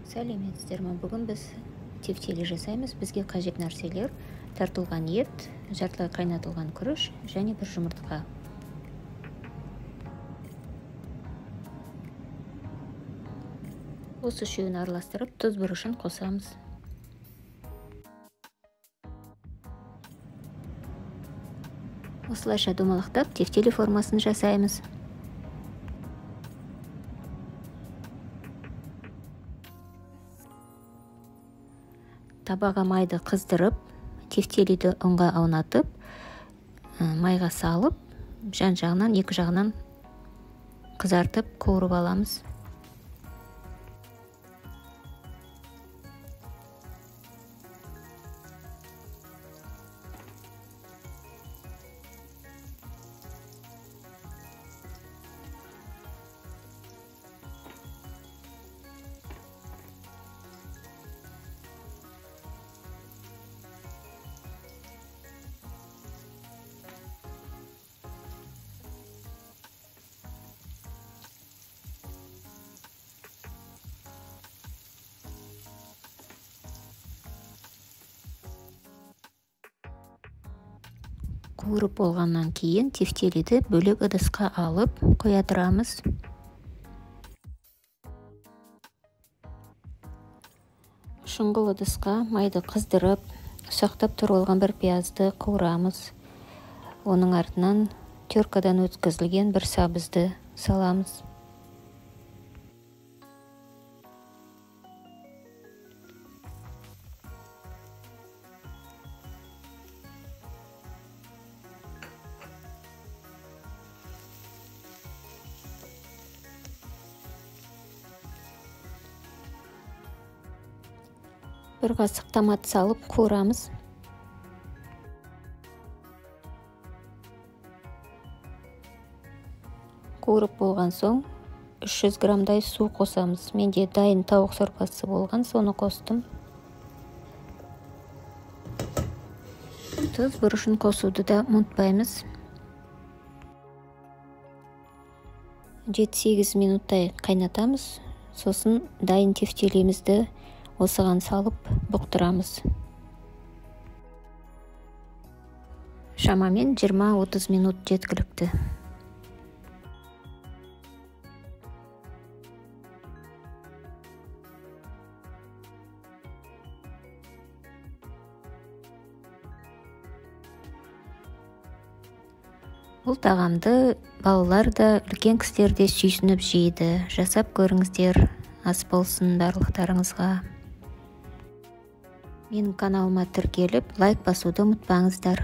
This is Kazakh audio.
Сәлеметсіздер ме? Бүгін біз тефтели жасаймыз. Бізге қажет нәрселер: тартылған ет, жартылай қайнатылған күріш және бір жұмыртқа. Осы үшеуін араластырып, тұз бұрышын қосамыз. Осылайша домалақтап, тефтели формасын жасаймыз. Табаға майды қыздырып, тефтелиді ұнға аунатып, майға салып, жан-жағынан, екі жағынан қызартып, қуырып аламыз. Қуырып болғаннан кейін тефтелиді бөлек ыдысқа алып қоя тұрамыз. Шұңғыл ыдысқа майды қыздырып, ұсақтап тұрылған бір пиязды қуырамыз. Оның артынан теркадан өткізілген бір сабызды саламыз. Бір қасық томат салып қуырамыз. Қуырып болған соң 300 грамдай су қосамыз. Менде дайын тауық сорпасы болған, соны қостым. Тұз бұрышын қосуды да ұмытпаймыз. 7-8 минуттай қайнатамыз. Сосын дайын тефтелимізді осыған салып бұқтырамыз. Шамамен 20-30 минут жеткілікті. Бұл тағамды балалар да, үлкен кісілер де сүйсініп жейді. Жасап көріңіздер, ас болсын барлықтарыңызға. Менің каналыма тіркеліп, лайк басуды ұмытпаңыздар.